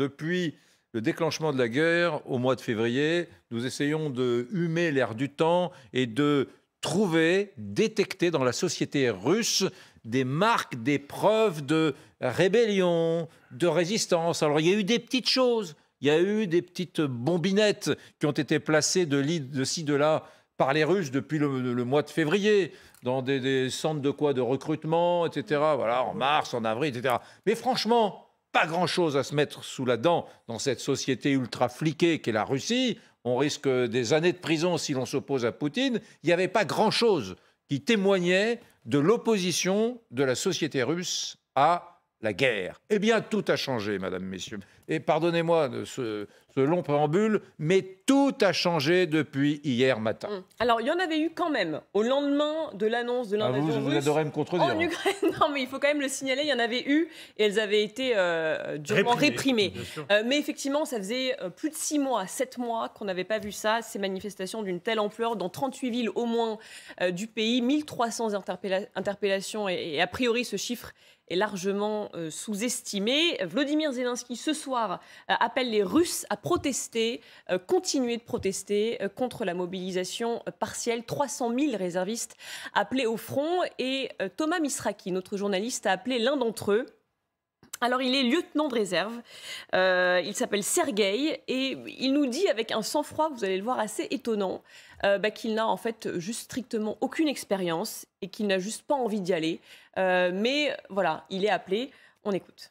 depuis le déclenchement de la guerre au mois de février, nous essayons de humer l'air du temps et de trouver, détecter dans la société russe des marques, des preuves de rébellion, de résistance. Alors il y a eu des petites choses, il y a eu des petites bombinettes qui ont été placées de ci, de là par les Russes depuis le mois de février, dans des centres de recrutement, etc. Voilà, en mars, en avril, etc. Mais franchement, pas grand-chose à se mettre sous la dent dans cette société ultra fliquée qu'est la Russie. On risque des années de prison si l'on s'oppose à Poutine. Il n'y avait pas grand-chose qui témoignait de l'opposition de la société russe à la guerre. Eh bien, tout a changé, mesdames, messieurs. Et pardonnez-moi de ce long préambule, mais tout a changé depuis hier matin. Alors, il y en avait eu quand même, au lendemain de l'annonce de l'invasion russe. Vous adorez me contredire. En Ukraine, non, mais il faut quand même le signaler, il y en avait eu, et elles avaient été durement réprimées. Mais effectivement, ça faisait plus de 6 mois, 7 mois qu'on n'avait pas vu ça, ces manifestations d'une telle ampleur, dans 38 villes au moins du pays, 1300 interpellations, et a priori, ce chiffre est largement sous-estimé. Vladimir Zelensky, ce soir, appelle les Russes à protester, continuer de protester contre la mobilisation partielle. 300 000 réservistes appelés au front. Et Thomas Misraki, notre journaliste, a appelé l'un d'entre eux. Alors, il est lieutenant de réserve, il s'appelle Sergueï, et il nous dit avec un sang-froid, vous allez le voir, assez étonnant, qu'il n'a en fait juste strictement aucune expérience et qu'il n'a juste pas envie d'y aller. Mais voilà, il est appelé, on écoute.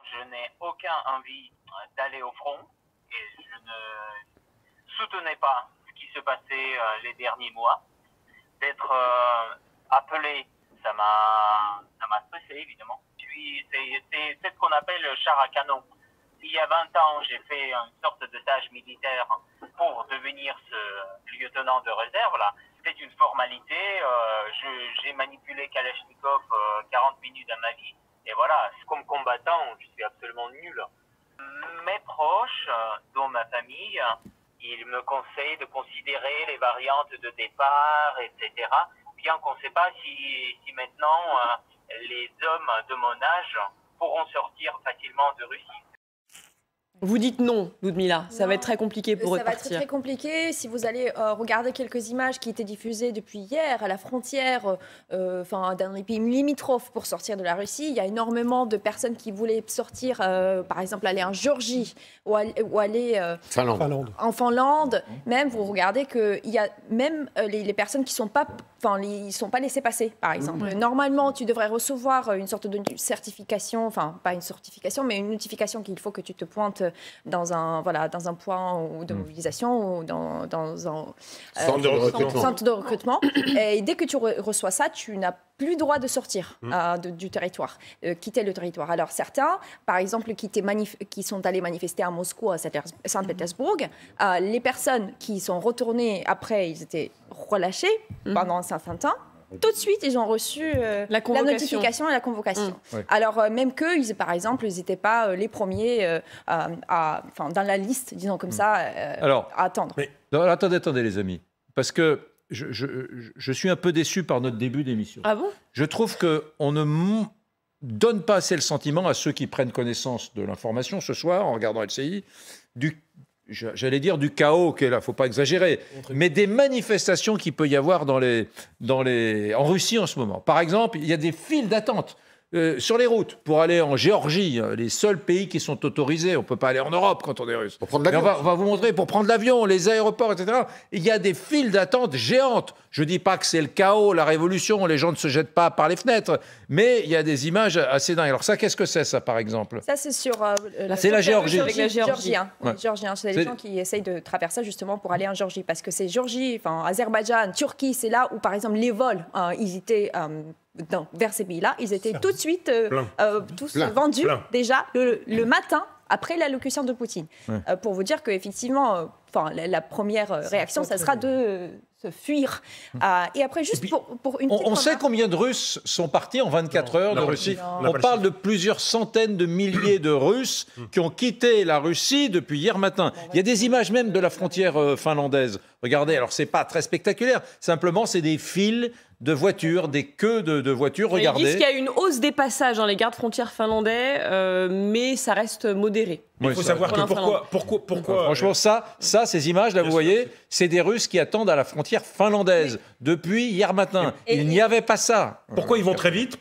Je n'ai aucun envie d'aller au front et je ne soutenais pas ce qui se passait les derniers mois. D'être appelé, ça m'a stressé évidemment. C'est ce qu'on appelle le char à canon. Il y a 20 ans, j'ai fait une sorte de stage militaire pour devenir ce lieutenant de réserve. Là, c'est une formalité. J'ai manipulé Kalachnikov 40 minutes dans ma vie. Et voilà, comme combattant, je suis absolument nul. Mes proches, dont ma famille, ils me conseillent de considérer les variantes de départ, etc. Bien qu'on ne sait pas si maintenant les hommes de mon âge pourront sortir facilement de Russie. Vous dites non, Ludmila, ça va être très compliqué pour eux de partir. Ça va être très compliqué. Si vous allez regarder quelques images qui étaient diffusées depuis hier à la frontière, dans les pays limitrophes pour sortir de la Russie, il y a énormément de personnes qui voulaient sortir, par exemple aller en Géorgie ou aller en Finlande. Même, vous regardez qu'il y a même les personnes qui sont pas laissées passer, par exemple. Normalement, tu devrais recevoir une sorte de certification, pas une certification, mais une notification qu'il faut que tu te pointes dans un point de mobilisation ou dans un centre de recrutement. Et dès que tu reçois ça, tu n'as plus droit de sortir du territoire, quitter le territoire. Alors certains, par exemple, qui sont allés manifester à Moscou, à Saint-Pétersbourg, les personnes qui sont retournées après, ils étaient relâchés pendant un certain temps. Tout de suite, ils ont reçu la notification et la convocation. Alors, même qu'eux, par exemple, ils n'étaient pas les premiers dans la liste, disons comme ça, à attendre. Alors, attendez, les amis. Parce que je suis un peu déçu par notre début d'émission. Ah bon ? Je trouve qu'on ne donne pas assez le sentiment à ceux qui prennent connaissance de l'information ce soir, en regardant LCI, j'allais dire du chaos qui est là, il ne faut pas exagérer, mais des manifestations qu'il peut y avoir en Russie en ce moment. Par exemple, il y a des files d'attente sur les routes pour aller en Géorgie, les seuls pays qui sont autorisés. On ne peut pas aller en Europe quand on est russe. Pour prendre l'avion. On va vous montrer, pour prendre l'avion, les aéroports, etc. Il y a des files d'attente géantes. Je ne dis pas que c'est le chaos, la révolution, les gens ne se jettent pas par les fenêtres, mais il y a des images assez dingues. Alors ça, qu'est-ce que c'est, ça, par exemple ? Ça, c'est sur... c'est la Géorgie. Avec la Géorgie. Géorgien. C'est les gens qui essayent de traverser justement pour aller en Géorgie. Parce que c'est Géorgie, Azerbaïdjan, Turquie, c'est là où, par exemple, les vols, ils étaient... vers ces pays-là, ils étaient tout de suite tous vendus déjà le matin après l'allocution de Poutine. Pour vous dire qu'effectivement, la première réaction, ça sera de se fuir. Et après, juste puis, pour une petite on sait combien de Russes sont partis en 24 heures de Russie. On parle de plusieurs centaines de milliers de Russes qui ont quitté la Russie depuis hier matin. Il y a des images même de la frontière finlandaise. Regardez, alors c'est pas très spectaculaire. Simplement, c'est des files de voitures, des queues de voitures. Regardez. Ils disent qu'il y a une hausse des passages, les gardes frontières finlandais, mais ça reste modéré. Il faut savoir que pourquoi franchement, ces images-là, vous voyez, c'est des Russes qui attendent à la frontière finlandaise depuis hier matin. Il n'y avait pas ça. Pourquoi ils vont très vite ?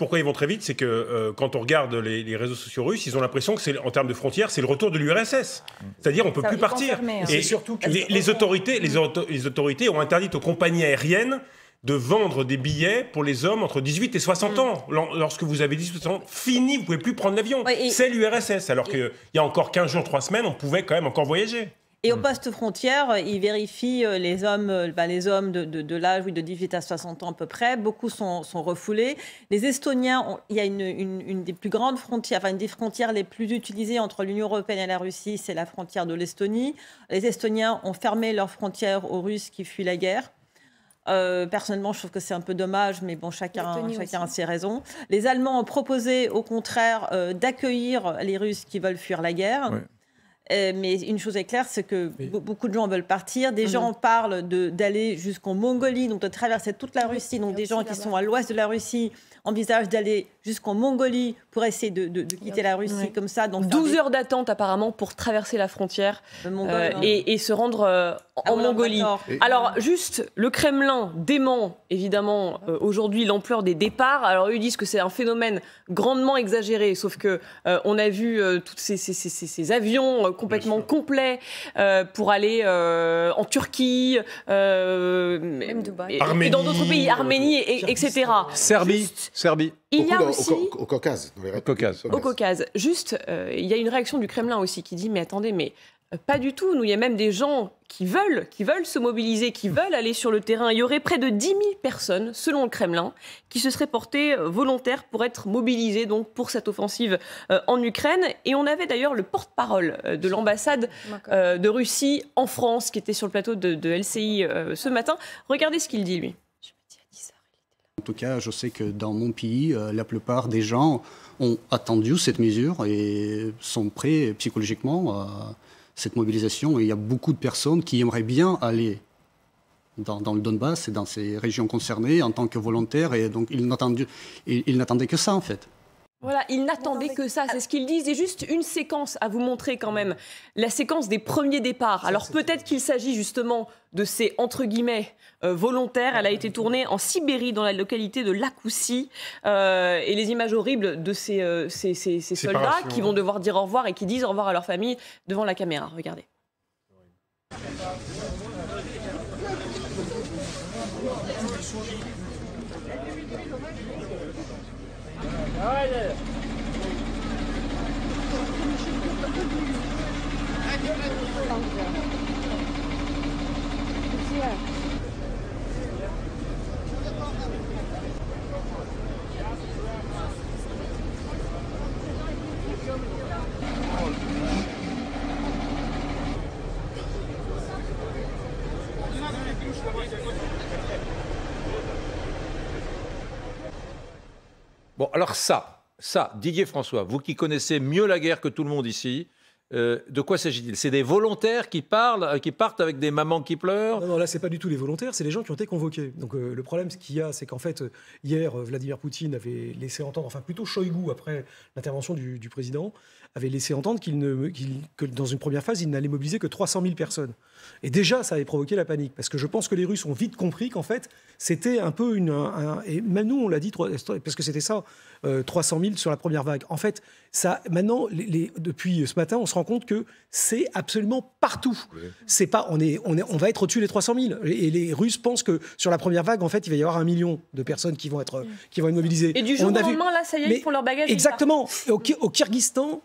C'est que quand on regarde les réseaux sociaux russes, ils ont l'impression que en termes de frontières, c'est le retour de l'URSS. C'est-à-dire, on ne peut plus partir. Et surtout que les autorités ont interdit aux compagnies aériennes de vendre des billets pour les hommes entre 18 et 60 ans. Lorsque vous avez 18 ans, fini, vous ne pouvez plus prendre l'avion. C'est l'URSS. Alors qu'il y a encore 15 jours, 3 semaines, on pouvait quand même encore voyager. Et au poste frontière, ils vérifient les hommes de l'âge de 18 à 60 ans à peu près. Beaucoup sont refoulés. Les Estoniens, il y a une des plus grandes frontières, une des frontières les plus utilisées entre l'Union européenne et la Russie, c'est la frontière de l'Estonie. Les Estoniens ont fermé leurs frontières aux Russes qui fuient la guerre. Personnellement, je trouve que c'est un peu dommage, mais bon, chacun a ses raisons. Les Allemands ont proposé, au contraire, d'accueillir les Russes qui veulent fuir la guerre. Oui. Mais une chose est claire, c'est que beaucoup de gens veulent partir. Des gens parlent d'aller jusqu'en Mongolie, donc de traverser toute la Russie. Donc des gens qui sont à l'ouest de la Russie envisagent d'aller jusqu'en Mongolie pour essayer de quitter la Russie comme ça. Donc 12 heures d'attente apparemment pour traverser la frontière et se rendre en Mongolie. Alors juste, le Kremlin dément évidemment aujourd'hui l'ampleur des départs. Alors eux ils disent que c'est un phénomène grandement exagéré, sauf que on a vu tous ces avions complètement complets pour aller en Turquie, même Dubaï. Et dans d'autres pays, Arménie, etc. Serbie. Il y a aussi au Caucase. Au Caucase. Juste, il y a une réaction du Kremlin aussi qui dit mais attendez, mais pas du tout. Nous, il y a même des gens qui veulent se mobiliser, qui veulent aller sur le terrain. Il y aurait près de 10 000 personnes, selon le Kremlin, qui se seraient portées volontaires pour être mobilisées donc, pour cette offensive en Ukraine. Et on avait d'ailleurs le porte-parole de l'ambassade de Russie en France, qui était sur le plateau de LCI ce matin. Regardez ce qu'il dit, lui. En tout cas, je sais que dans mon pays, la plupart des gens ont attendu cette mesure et sont prêts psychologiquement à cette mobilisation. Et il y a beaucoup de personnes qui aimeraient bien aller dans le Donbass et dans ces régions concernées en tant que volontaires. Et donc, ils n'attendaient que ça, en fait. Voilà, ils n'attendaient que ça, c'est ce qu'ils disent. Et juste une séquence à vous montrer quand même, la séquence des premiers départs. Alors peut-être qu'il s'agit justement de ces, entre guillemets, volontaires. Elle a été tournée en Sibérie, dans la localité de Lakoussi. Et les images horribles de ces soldats qui vont devoir dire au revoir et qui disent au revoir à leur famille devant la caméra. Regardez. Bon, alors ça, Didier François, vous qui connaissez mieux la guerre que tout le monde ici, de quoi s'agit-il? C'est des volontaires qui partent avec des mamans qui pleurent? Non, là, c'est pas du tout les volontaires, c'est les gens qui ont été convoqués. Donc le problème, ce qu'il y a, c'est qu'en fait, hier, Vladimir Poutine avait laissé entendre, enfin plutôt Shoigu, après l'intervention du président, avait laissé entendre que dans une première phase, il n'allait mobiliser que 300 000 personnes. Et déjà, ça avait provoqué la panique, parce que je pense que les Russes ont vite compris qu'en fait, c'était un peu et même nous, on l'a dit, parce que c'était ça, 300 000 sur la première vague. En fait, ça, maintenant, depuis ce matin, on se rend compte que c'est absolument partout. C'est pas, on va être au-dessus des 300 000. Et les Russes pensent que sur la première vague, en fait, il va y avoir 1 million de personnes qui vont être mobilisées. Et du jour au lendemain, là, ça y est, ils font leur bagage. Exactement. Au Kyrgyzstan,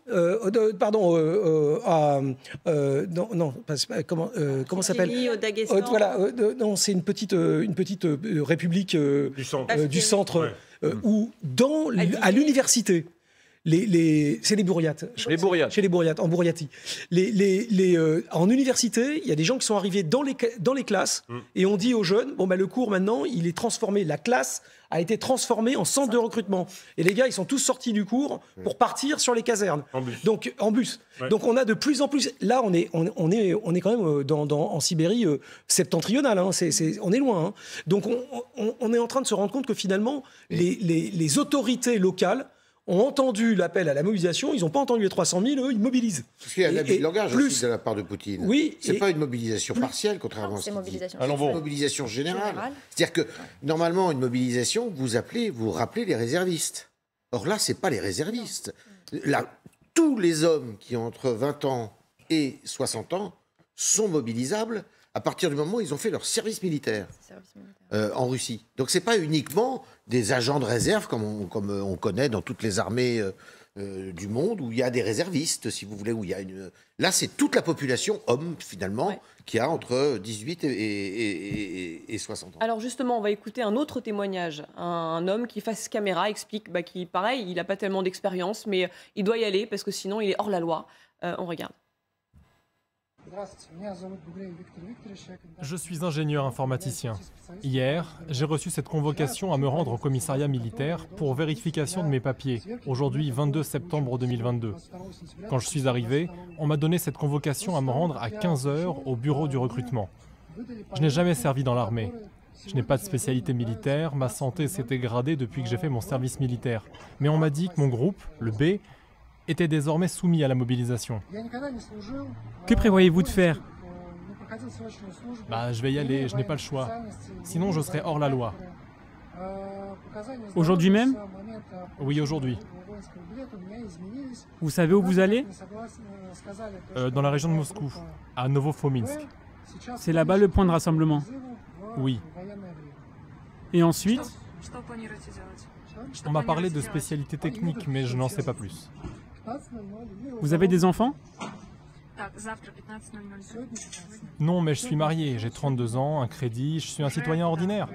comment s'appelle au Daghestan. Voilà, non, c'est une petite république du centre, où à l'université, c'est les bourriates. Les bourriates. Chez les bourriates, en Bourriatie. En université, il y a des gens qui sont arrivés dans les classes et on dit aux jeunes, le cours maintenant, il est transformé, la classe a été transformée en centre de recrutement. Et les gars, ils sont tous sortis du cours pour partir sur les casernes. En bus. Ouais. Donc on a de plus en plus... Là, on est quand même en Sibérie septentrionale. Hein. On est loin. Hein. Donc on est en train de se rendre compte que finalement, les autorités locales ont entendu l'appel à la mobilisation, ils n'ont pas entendu les 300 000, eux, ils mobilisent. Parce qu'il y a un abus de langage aussi de la part de Poutine. Oui. C'est pas une mobilisation partielle, contrairement à ce qu'il dit. C'est une mobilisation générale. C'est-à-dire que, normalement, une mobilisation, vous rappelez les réservistes. Or là, c'est pas les réservistes. Là, tous les hommes qui ont entre 20 ans et 60 ans sont mobilisables à partir du moment où ils ont fait leur service militaire en Russie. Donc c'est pas uniquement des agents de réserve comme on connaît dans toutes les armées du monde, où il y a des réservistes, si vous voulez, où il y a Là, c'est toute la population, homme, finalement, qui a entre 18 et 60 ans. Alors justement, on va écouter un autre témoignage. Un homme qui, face caméra, explique qu'il, pareil, il n'a pas tellement d'expérience, mais il doit y aller parce que sinon, il est hors la loi. On regarde. Je suis ingénieur informaticien. Hier, j'ai reçu cette convocation à me rendre au commissariat militaire pour vérification de mes papiers, aujourd'hui 22 septembre 2022. Quand je suis arrivé, on m'a donné cette convocation à me rendre à 15h au bureau du recrutement. Je n'ai jamais servi dans l'armée. Je n'ai pas de spécialité militaire, ma santé s'est dégradée depuis que j'ai fait mon service militaire. Mais on m'a dit que mon groupe, le B, était désormais soumis à la mobilisation. Que prévoyez-vous de faire ? Je vais y aller, je n'ai pas le choix. Sinon, je serai hors la loi. Aujourd'hui même ? Oui, aujourd'hui. Vous savez où vous allez ? Dans la région de Moscou, à Novofominsk. C'est là-bas le point de rassemblement ? Oui. Et ensuite ? On m'a parlé de spécialités techniques, mais je n'en sais pas plus. Vous avez des enfants ? Non, mais je suis marié, j'ai 32 ans, un crédit, je suis un citoyen ordinaire.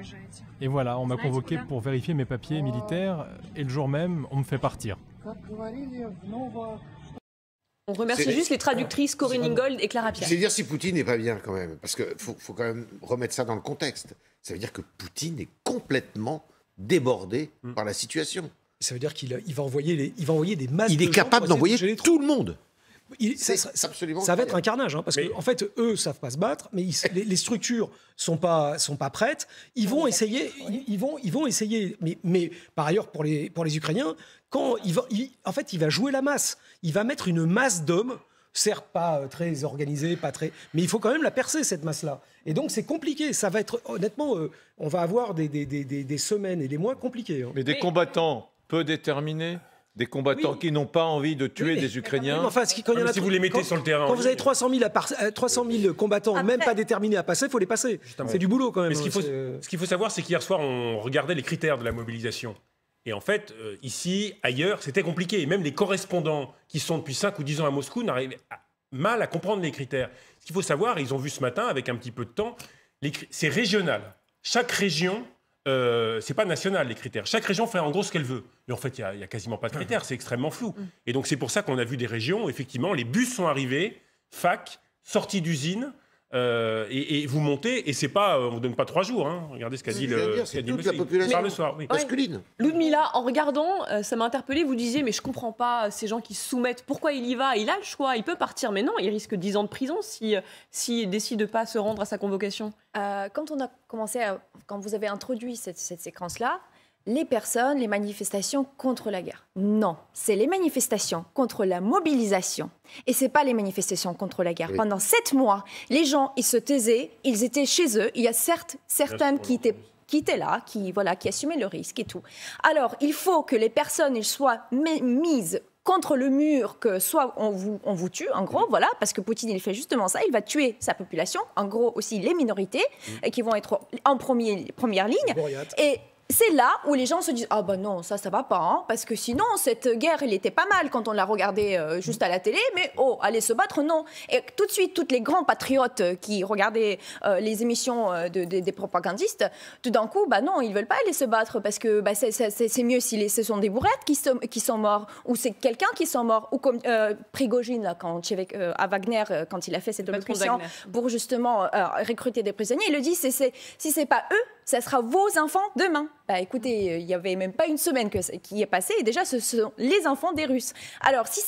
Et voilà, on m'a convoqué pour vérifier mes papiers militaires, et le jour même, on me fait partir. On remercie juste les traductrices Corinne Ingold et Clara Pierre. C'est dire si Poutine n'est pas bien quand même, parce qu'il faut quand même remettre ça dans le contexte. Ça veut dire que Poutine est complètement débordé par la situation. Ça veut dire qu'il va envoyer des masses de gens. Il est capable d'envoyer tout le monde. Ça va être un carnage, hein, parce qu'en fait, eux ne savent pas se battre, mais les structures sont pas prêtes. Ils vont essayer, mais par ailleurs, pour les Ukrainiens, il va jouer la masse. Il va mettre une masse d'hommes, certes pas très organisée, mais il faut quand même la percer, cette masse-là. Et donc, c'est compliqué. Ça va être, honnêtement, on va avoir des semaines et des mois compliqués. Hein. Mais des combattants peu déterminés, des combattants qui n'ont pas envie de tuer des Ukrainiens. Si vous les mettez sur le terrain. Quand vous avez 300 000 combattants, même pas déterminés à passer, il faut les passer. C'est du boulot quand même. Mais ce qu'il faut savoir, c'est qu'hier soir, on regardait les critères de la mobilisation. Et en fait, ici, ailleurs, c'était compliqué. Et même les correspondants qui sont depuis 5 ou 10 ans à Moscou n'arrivaient mal à comprendre les critères. Ce qu'il faut savoir, ils ont vu ce matin, avec un petit peu de temps, c'est régional. Chaque région... c'est pas national, les critères. Chaque région fait en gros ce qu'elle veut. Mais en fait, il n'y a quasiment pas de critères, c'est extrêmement flou. Et donc, c'est pour ça qu'on a vu des régions où, effectivement, les bus sont arrivés, fac, sortie d'usine, et vous montez, et c'est pas, on ne vous donne pas 3 jours. Hein. Regardez ce qu'a dit c'est toute la population le soir, oui. masculine. Ludmilla, en regardant, ça m'a interpellée, vous disiez, mais je ne comprends pas ces gens qui se soumettent. Pourquoi il y va ? Il a le choix, il peut partir. Mais non, il risque 10 ans de prison s'il décide de ne pas se rendre à sa convocation. Quand vous avez introduit cette séquence-là, les manifestations contre la guerre. Non, c'est les manifestations contre la mobilisation. Et ce n'est pas les manifestations contre la guerre. Oui. Pendant 7 mois, les gens, ils se taisaient, ils étaient chez eux. Il y a certaines qui étaient là, qui assumaient le risque et tout. Alors, il faut que les personnes soient mises contre le mur, que soit on vous tue, en gros, voilà, parce que Poutine, il fait justement ça, il va tuer sa population, en gros aussi les minorités, qui vont être en première ligne. Et c'est là où les gens se disent « Ah ben non, ça va pas, hein, parce que sinon, cette guerre, elle était pas mal quand on l'a regardée juste à la télé, mais oh, aller se battre, non !» Et tout de suite, tous les grands patriotes qui regardaient les émissions des propagandistes, tout d'un coup, bah non, ils veulent pas aller se battre, parce que bah, c'est mieux si ce sont des bourrettes qui sont morts, ou c'est quelqu'un qui sont morts, ou comme Prigogine, là, à Wagner, quand il a fait cette opération pour justement recruter des prisonniers, il le dit, si c'est pas eux, ça sera vos enfants demain. Bah écoutez, il n'y avait même pas une semaine qui est passée et déjà ce sont les enfants des Russes. Alors si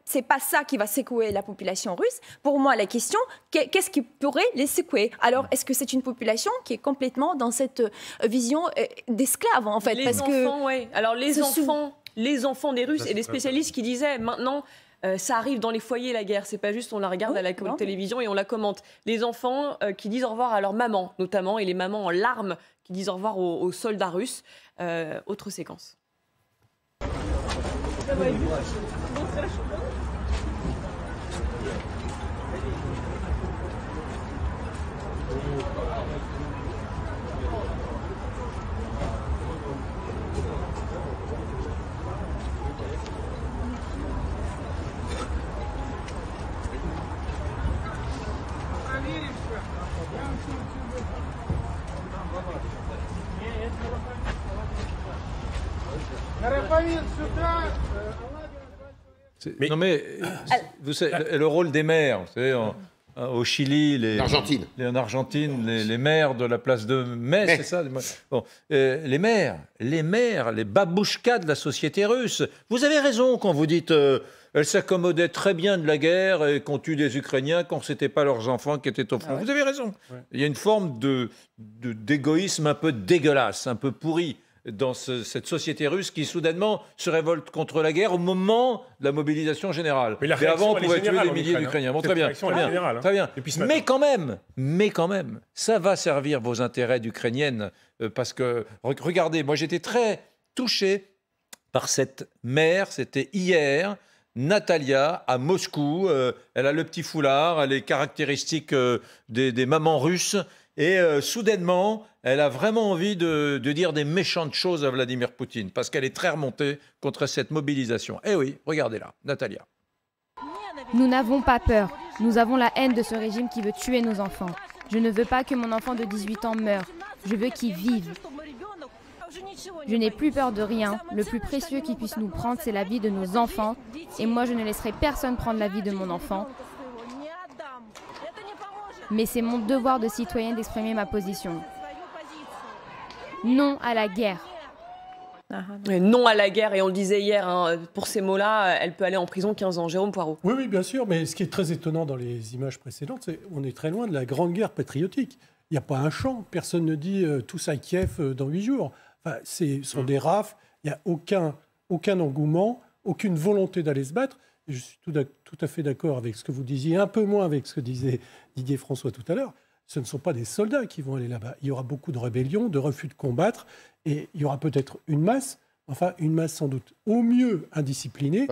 c'est pas ça qui va secouer la population russe, pour moi la question, qu'est-ce qui pourrait les secouer? Alors est-ce que c'est une population qui est complètement dans cette vision d'esclaves en fait? Les enfants, oui. Alors les enfants des Russes et les spécialistes qui disaient maintenant... ça arrive dans les foyers, la guerre. C'est pas juste on la regarde à la télévision et on la commente. Les enfants qui disent au revoir à leur maman, notamment, et les mamans en larmes qui disent au revoir aux soldats russes. Autre séquence. Non mais, vous savez, le rôle des maires, vous savez, au Chili, en Argentine, les maires de la place de Metz, c'est ça bon, les maires, les babouchkas de la société russe. Vous avez raison quand vous dites elles s'accommodaient très bien de la guerre et qu'on tue des Ukrainiens quand ce n'était pas leurs enfants qui étaient au front. Vous avez raison. Il y a une forme d'égoïsme un peu dégueulasse, un peu pourri dans cette société russe qui soudainement se révolte contre la guerre au moment de la mobilisation générale. Mais avant, on pouvait tuer des milliers d'Ukrainiens. Bon, très bien. Très bien. Mais quand même, ça va servir vos intérêts d'Ukrainienne parce que, regardez, moi j'étais très touché par cette mère, c'était hier, Natalia, à Moscou. Elle a le petit foulard, elle est caractéristique des mamans russes. Et soudainement, elle a vraiment envie de dire des méchantes choses à Vladimir Poutine, parce qu'elle est très remontée contre cette mobilisation. Eh oui, regardez-la, Natalia. Nous n'avons pas peur. Nous avons la haine de ce régime qui veut tuer nos enfants. Je ne veux pas que mon enfant de 18 ans meure. Je veux qu'il vive. Je n'ai plus peur de rien. Le plus précieux qui puisse nous prendre, c'est la vie de nos enfants. Et moi, je ne laisserai personne prendre la vie de mon enfant. Mais c'est mon devoir de citoyenne d'exprimer ma position. Non à la guerre. Non à la guerre, et on le disait hier, hein, pour ces mots-là, elle peut aller en prison 15 ans. Jérôme Poirot. Oui, bien sûr, mais ce qui est très étonnant dans les images précédentes, c'est qu'on est très loin de la grande guerre patriotique. Il n'y a pas un champ, personne ne dit tous à Kiev dans 8 jours. Enfin, ce sont des rafles, il n'y a aucun engouement, aucune volonté d'aller se battre. Et je suis tout à fait d'accord avec ce que vous disiez, un peu moins avec ce que disait Didier François tout à l'heure. Ce ne sont pas des soldats qui vont aller là-bas. Il y aura beaucoup de rébellions, de refus de combattre, et il y aura peut-être une masse sans doute au mieux indisciplinée,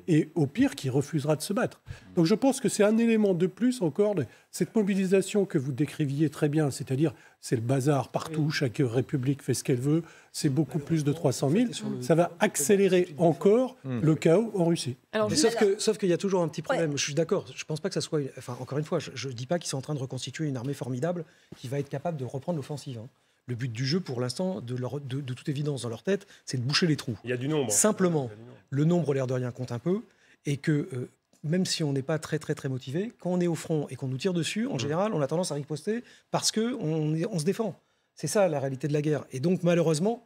et au pire qui refusera de se battre. Donc je pense que c'est un élément de plus encore de cette mobilisation que vous décriviez très bien, c'est-à-dire c'est le bazar partout, chaque république fait ce qu'elle veut, c'est beaucoup plus de 300 000, ça va accélérer encore le chaos en Russie. Alors, sauf qu'il y a toujours un petit problème, je suis d'accord, je ne pense pas que ça soit... Enfin, encore une fois, je ne dis pas qu'ils sont en train de reconstituer une armée formidable qui va être capable de reprendre l'offensive. Hein. Le but du jeu, pour l'instant, de toute évidence dans leur tête, c'est de boucher les trous. Il y a du nombre. Simplement, le nombre, l'air de rien, compte un peu, et que même si on n'est pas très, très, très motivé, quand on est au front et qu'on nous tire dessus, en général, on a tendance à riposter parce qu'on se défend. C'est ça, la réalité de la guerre. Et donc, malheureusement,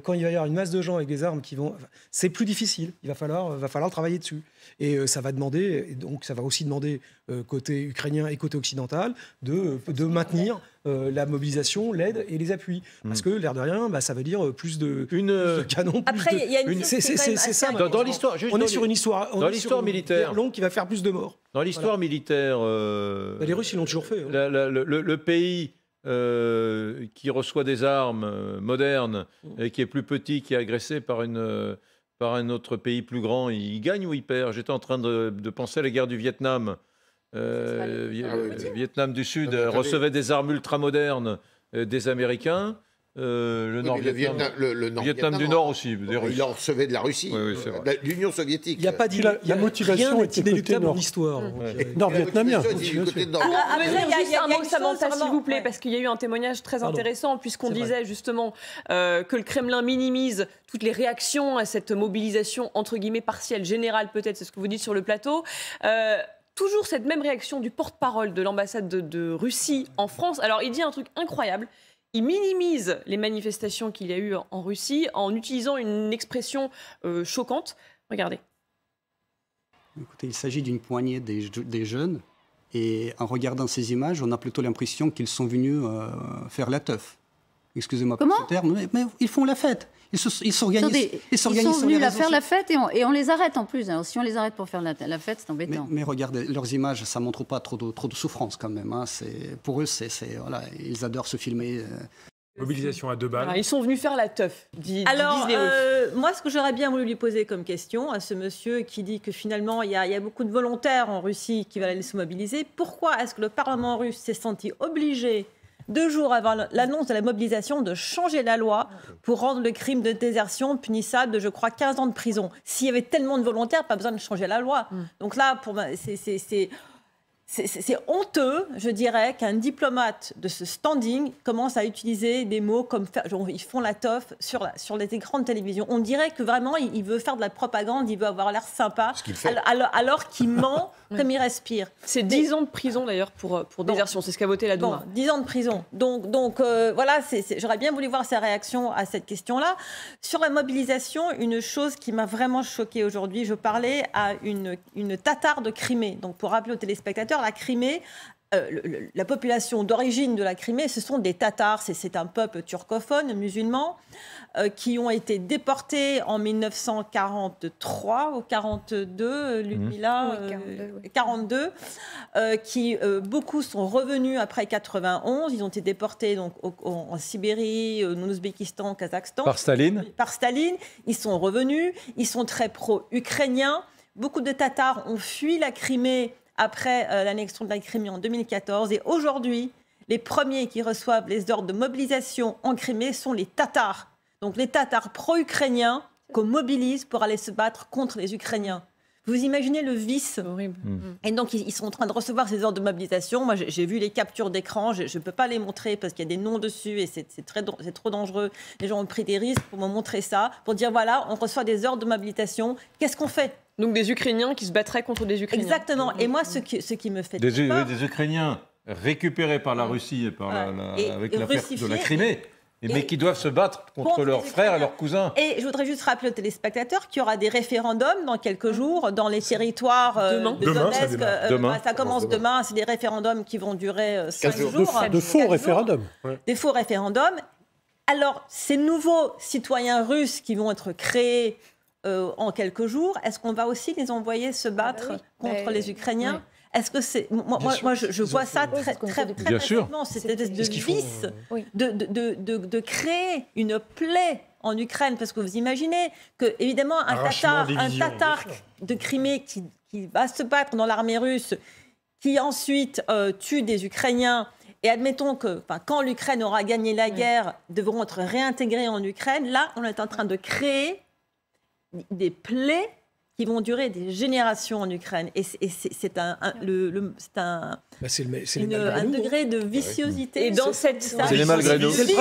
quand il va y avoir une masse de gens avec des armes qui vont... C'est plus difficile. Il va falloir travailler dessus. Et ça va demander, et donc ça va aussi demander côté ukrainien et côté occidental de maintenir la mobilisation, l'aide et les appuis. Parce que l'air de rien, ça veut dire plus de canons. Après, il y a une... C'est ça. Dans l'histoire, on est sur une histoire militaire longue qui va faire plus de morts. Dans l'histoire militaire... les Russes, ils l'ont toujours fait. Hein. Le pays... qui reçoit des armes modernes et qui est plus petit, qui est agressé par un autre pays plus grand, il gagne ou il perd? J'étais en train de penser à la guerre du Vietnam. Vietnam du Sud recevait des armes ultramodernes des Américains. le Vietnam du Nord aussi. Il en recevait de la Russie, l'Union soviétique. Il n'y a pas la motivation est inéluctable en histoire. Nord-vietnamien. Il y a un mot, Samantha, s'il vous plaît, parce qu'il y a eu un témoignage très intéressant, puisqu'on disait justement que le Kremlin minimise toutes les réactions à cette mobilisation, entre guillemets, partielle, générale peut-être, c'est ce que vous dites sur le plateau. Toujours cette même réaction du porte-parole de l'ambassade de Russie en France. Alors, il dit un truc incroyable. Il minimise les manifestations qu'il y a eu en Russie en utilisant une expression choquante. Regardez. Écoutez, il s'agit d'une poignée des jeunes. Et en regardant ces images, on a plutôt l'impression qu'ils sont venus faire la teuf. Excusez-moi pour ce terme, mais ils font la fête. Ils s'organisent. Ils sont venus faire la fête et on les arrête en plus. Hein. Si on les arrête pour faire la fête, c'est embêtant. Mais regardez, leurs images, ça ne montre pas trop de souffrance quand même. Hein. Pour eux, voilà, ils adorent se filmer. Mobilisation à 2 balles. Alors, ils sont venus faire la teuf. Alors, moi, ce que j'aurais bien voulu lui poser comme question à ce monsieur qui dit que finalement, il y a beaucoup de volontaires en Russie qui veulent aller se mobiliser, pourquoi est-ce que le Parlement russe s'est senti obligé 2 jours avant l'annonce de la mobilisation, de changer la loi pour rendre le crime de désertion punissable de, je crois, 15 ans de prison. S'il y avait tellement de volontaires, pas besoin de changer la loi. Donc là, pour moi, c'est honteux, je dirais, qu'un diplomate de ce standing commence à utiliser des mots comme genre, ils font la teuf sur les écrans de télévision. On dirait que vraiment, il veut faire de la propagande, il veut avoir l'air sympa, alors qu'il ment comme il respire. C'est 10 ans de prison, d'ailleurs, pour désertion. C'est ce qu'a voté la Douma. 10 ans de prison. Donc voilà, j'aurais bien voulu voir sa réaction à cette question-là. Sur la mobilisation, une chose qui m'a vraiment choquée aujourd'hui, je parlais à une Tatar de Crimée. Donc pour rappeler aux téléspectateurs, la Crimée, la population d'origine de la Crimée, ce sont des Tatars. C'est un peuple turcophone, musulman, qui ont été déportés en 1943 ou 42, Ludmila, 42, qui beaucoup sont revenus après 91. Ils ont été déportés donc en Sibérie, en Ouzbékistan, au Kazakhstan. Par Staline. Par Staline. Ils sont revenus. Ils sont très pro-ukrainiens. Beaucoup de Tatars ont fui la Crimée après l'annexion de la Crimée en 2014. Et aujourd'hui, les premiers qui reçoivent les ordres de mobilisation en Crimée sont les Tatars. Donc les Tatars pro-ukrainiens qu'on mobilise pour aller se battre contre les Ukrainiens. Vous imaginez le vice. Horrible. Et donc, ils sont en train de recevoir ces ordres de mobilisation. Moi, j'ai vu les captures d'écran. Je ne peux pas les montrer parce qu'il y a des noms dessus et c'est trop dangereux. Les gens ont pris des risques pour me montrer ça, pour dire, voilà, on reçoit des ordres de mobilisation. Qu'est-ce qu'on fait ? Donc des Ukrainiens qui se battraient contre des Ukrainiens. Exactement. Et moi, ce qui me fait peur... Des Ukrainiens récupérés par la Russie et avec l'affaire de la Crimée. Mais qui doivent se battre contre leurs frères et leurs cousins. Et je voudrais juste rappeler aux téléspectateurs qu'il y aura des référendums dans quelques jours dans les territoires de Donetsk. Ça commence demain. C'est des référendums qui vont durer 5 jours. De faux référendums. Des faux référendums. Alors, ces nouveaux citoyens russes qui vont être créés en quelques jours, est-ce qu'on va aussi les envoyer se battre contre les Ukrainiens ? Est-ce que c'est... Moi, je vois ça très précisément, cette espèce de vice de créer une plaie en Ukraine. Parce que vous imaginez que, évidemment, un Tatar de Crimée qui va se battre dans l'armée russe, qui ensuite tue des Ukrainiens, et admettons que quand l'Ukraine aura gagné la guerre, devront être réintégrés en Ukraine, là, on est en train de créer des plaies qui vont durer des générations en Ukraine. Et c'est un degré de viciosité. Et dans cette... C'est les malgré-nous. C'est le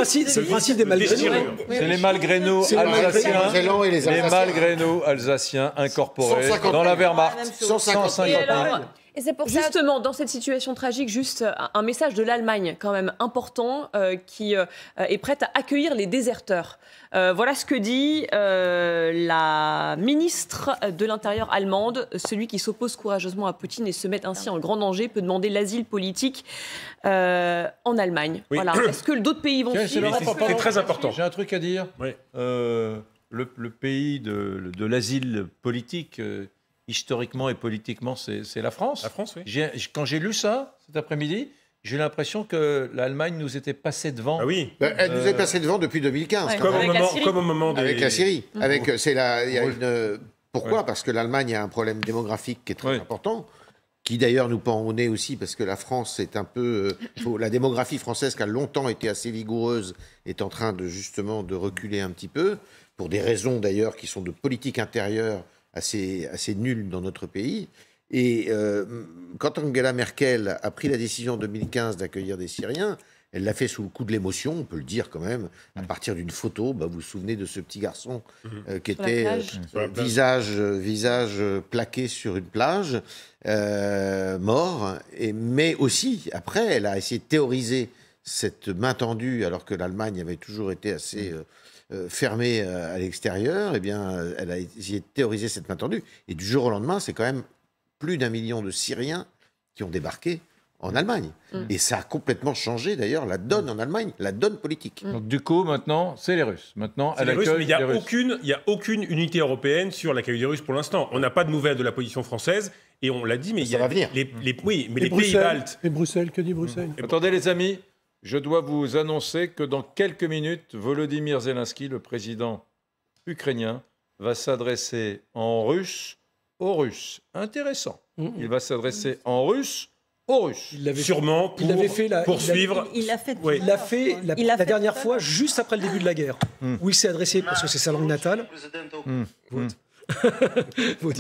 principe des malgré-nous. C'est les malgré-nous alsaciens. Les malgré-nous alsaciens incorporés dans la Wehrmacht. 150 000. Et c'est pour justement, dans cette situation tragique, juste un message de l'Allemagne, quand même important, qui est prête à accueillir les déserteurs. Voilà ce que dit la ministre de l'Intérieur allemande. Celui qui s'oppose courageusement à Poutine et se met ainsi en grand danger peut demander l'asile politique en Allemagne. Oui. Voilà. Est-ce que d'autres pays vont suivre ? C'est très important. J'ai un truc à dire. Oui. Le pays de l'asile politique... historiquement et politiquement, c'est la France. La France, oui. Quand j'ai lu ça cet après-midi, j'ai l'impression que l'Allemagne nous était passée devant. Ah oui. Elle nous est passée devant depuis 2015. Ouais. Comme au moment des... Avec la Syrie. Pourquoi ? Parce que l'Allemagne a un problème démographique qui est très important. qui d'ailleurs nous pend au nez aussi, parce que la France est un peu... la démographie française, qui a longtemps été assez vigoureuse, est en train justement de reculer un petit peu, pour des raisons d'ailleurs qui sont de politique intérieure assez nulles dans notre pays. Et quand Angela Merkel a pris la décision en 2015 d'accueillir des Syriens, elle l'a fait sous le coup de l'émotion, on peut le dire quand même, à partir d'une photo. Vous vous souvenez de ce petit garçon qui était visage plaqué sur une plage, mort. Mais aussi, après, elle a essayé de théoriser cette main tendue, alors que l'Allemagne avait toujours été assez fermée à l'extérieur. Eh bien, elle a essayé de théoriser cette main tendue. Et du jour au lendemain, c'est quand même plus d'1 million de Syriens qui ont débarqué en Allemagne. Et ça a complètement changé, d'ailleurs, la donne en Allemagne, la donne politique. Donc, du coup, maintenant, c'est les Russes. Maintenant, c'est les Russes, mais il n'y a aucune unité européenne sur l'accueil des Russes pour l'instant. On n'a pas de nouvelles de la position française, et on l'a dit, mais ça va venir. Les pays baltes... Et Bruxelles, que dit Bruxelles Attendez, les amis, je dois vous annoncer que dans quelques minutes, Volodymyr Zelensky, le président ukrainien, va s'adresser en russe aux Russes. Intéressant. Il va s'adresser en russe aux Russes. Sûrement pour poursuivre. Il l'a fait la dernière fois, juste après le début de la guerre, où il s'est adressé, parce que c'est sa langue natale. Vote. Vote.